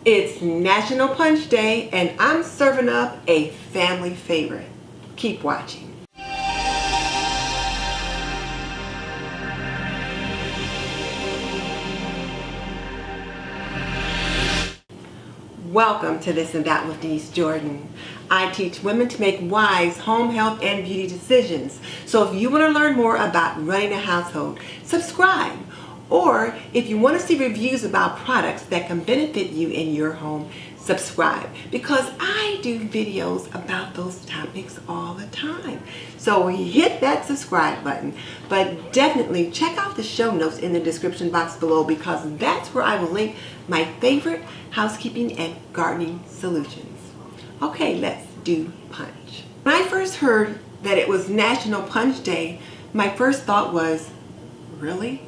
It's National Punch Day and I'm serving up a family favorite. Keep watching. Welcome to This and That with Denise Jordan. I teach women to make wise home health and beauty decisions. So if you want to learn more about running a household, subscribe. Or if you want to see reviews about products that can benefit you in your home, subscribe. Because I do videos about those topics all the time. So hit that subscribe button. But definitely check out the show notes in the description box below, because that's where I will link my favorite housekeeping and gardening solutions. Okay, let's do punch. When I first heard that it was National Punch Day, my first thought was, really?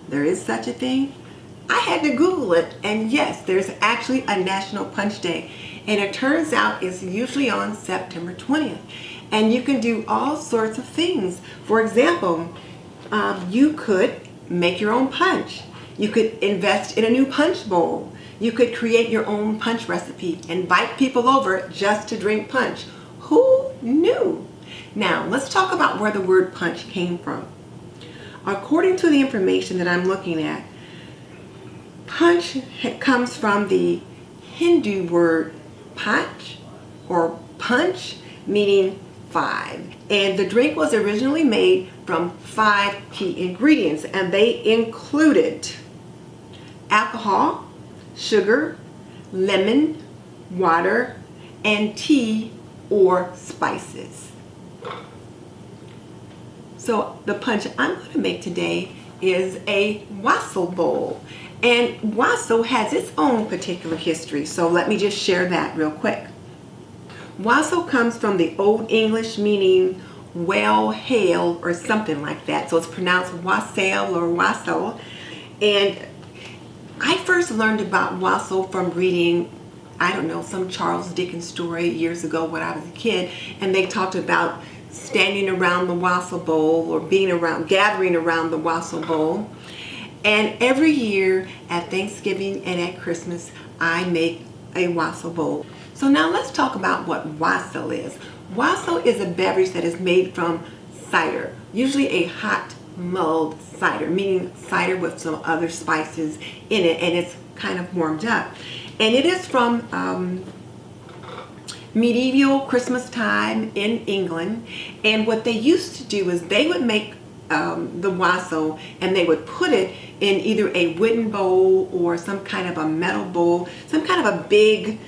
There is such a thing? I had to Google it, and yes, there's actually a National Punch Day, and it turns out it's usually on September 20th, and you can do all sorts of things. For example, you could make your own punch. You could invest in a new punch bowl. You could create your own punch recipe, invite people over just to drink punch. Who knew? Now, let's talk about where the word punch came from. According to the information that I'm looking at, punch comes from the Hindu word panch or punch, meaning 5. And the drink was originally made from 5 key ingredients, and they included alcohol, sugar, lemon, water, and tea or spices. So the punch I'm going to make today is a wassail bowl. And wassail has its own particular history, so let me just share that real quick. Wassail comes from the Old English meaning well, hail, or something like that. So it's pronounced wassail or wassail. And I first learned about wassail from reading, I don't know, some Charles Dickens story years ago when I was a kid, and they talked about standing around the wassail bowl or gathering around the wassail bowl. And every year at Thanksgiving and at Christmas, I make a wassail bowl. So now let's talk about what wassail is. Wassail is a beverage that is made from cider, usually a hot mulled cider, meaning cider with some other spices in it, and it's kind of warmed up. And it is from medieval Christmas time in England, and what they used to do is they would make the wassail and they would put it in either a wooden bowl or some kind of a metal bowl, some kind of a big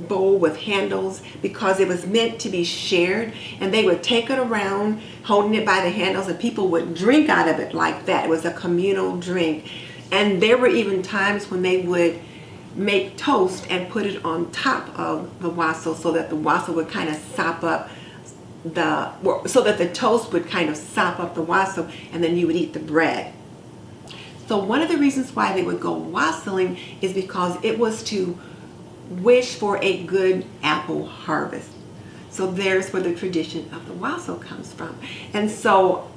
bowl with handles, because it was meant to be shared, and they would take it around holding it by the handles and people would drink out of it like that. It was a communal drink. And there were even times when they would make toast and put it on top of the wassail so that the wassail would kind of sop up so that the toast would kind of sop up the wassail, and then you would eat the bread. So one of the reasons why they would go wassailing is because it was to wish for a good apple harvest. So there's where the tradition of the wassail comes from. And so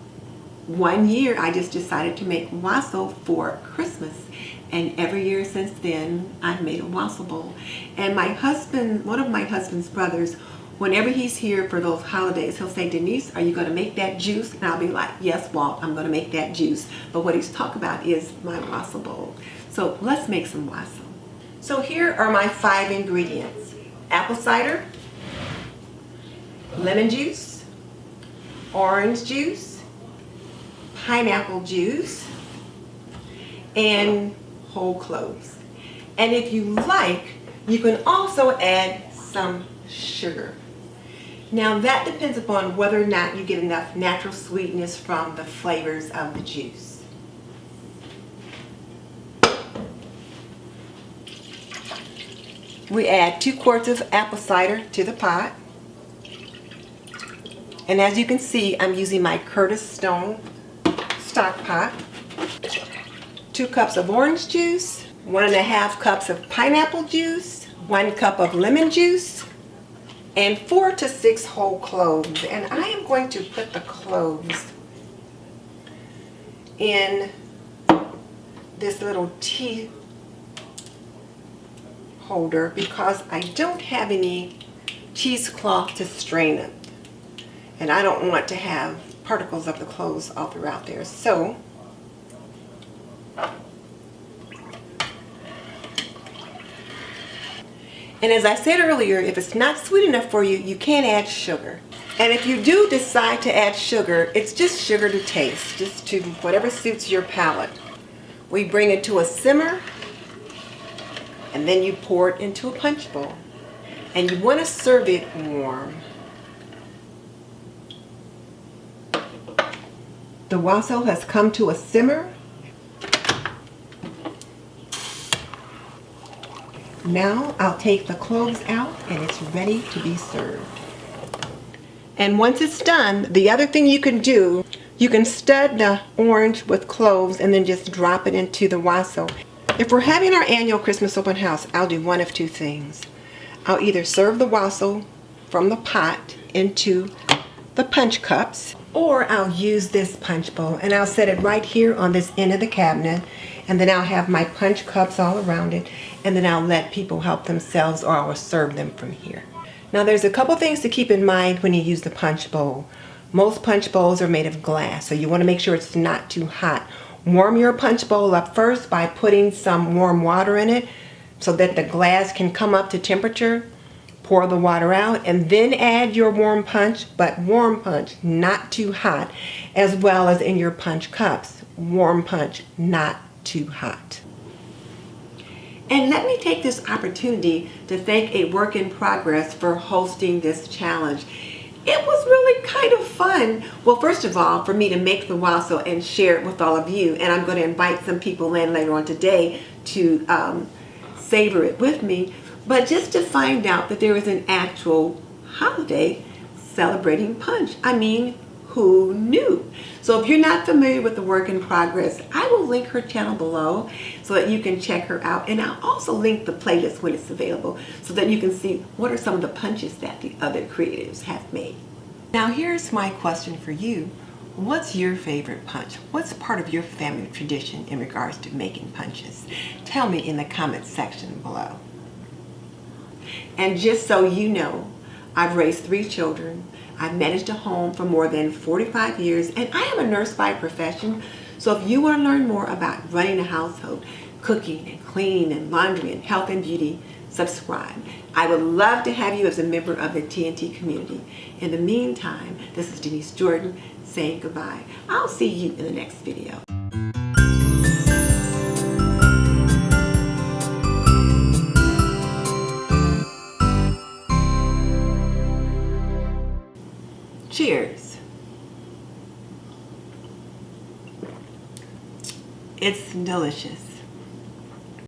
one year I just decided to make wassail for Christmas. And every year since then, I've made a wassail bowl. And my husband, one of my husband's brothers, whenever he's here for those holidays, he'll say, Denise, are you going to make that juice? And I'll be like, yes, Walt, I'm going to make that juice. But what he's talking about is my wassail bowl. So let's make some wassail. So here are my 5 ingredients: apple cider, lemon juice, orange juice, pineapple juice, and whole cloves. And if you like, you can also add some sugar. Now that depends upon whether or not you get enough natural sweetness from the flavors of the juice. We add 2 quarts of apple cider to the pot. And as you can see, I'm using my Curtis Stone stock pot. 2 cups of orange juice, 1.5 cups of pineapple juice, 1 cup of lemon juice, and 4 to 6 whole cloves. And I am going to put the cloves in this little tea holder because I don't have any cheesecloth to strain it. And I don't want to have particles of the cloves all throughout there. So and as I said earlier, if it's not sweet enough for you, you can add sugar. And if you do decide to add sugar, it's just sugar to taste, just to whatever suits your palate. We bring it to a simmer, and then you pour it into a punch bowl. And you want to serve it warm. The wassail has come to a simmer. Now I'll take the cloves out and it's ready to be served. And once it's done, the other thing you can do, you can stud the orange with cloves and then just drop it into the wassail. If we're having our annual Christmas open house, I'll do one of two things. I'll either serve the wassail from the pot into the punch cups, or I'll use this punch bowl and I'll set it right here on this end of the cabinet, and then I'll have my punch cups all around it, and then I'll let people help themselves, or I'll serve them from here. Now there's a couple things to keep in mind when you use the punch bowl. Most punch bowls are made of glass, so you want to make sure it's not too hot. Warm your punch bowl up first by putting some warm water in it so that the glass can come up to temperature. Pour the water out and then add your warm punch, but warm punch, not too hot, as well as in your punch cups. Warm punch, not too hot. And let me take this opportunity to thank a work in progress for hosting this challenge. It was really kind of fun. Well, first of all, for me to make the wassail and share it with all of you, and I'm going to invite some people in later on today to savor it with me, but just to find out that there is an actual holiday celebrating punch. I mean, who knew? So if you're not familiar with the work in progress, I will link her channel below so that you can check her out. And I'll also link the playlist when it's available so that you can see what are some of the punches that the other creatives have made. Now here's my question for you. What's your favorite punch? What's part of your family tradition in regards to making punches? Tell me in the comments section below. And just so you know, I've raised 3 children. I've managed a home for more than 45 years, and I am a nurse by profession. So if you want to learn more about running a household, cooking and cleaning and laundry and health and beauty, subscribe. I would love to have you as a member of the TNT community. In the meantime, this is Denise Jordan saying goodbye. I'll see you in the next video. Cheers. It's delicious.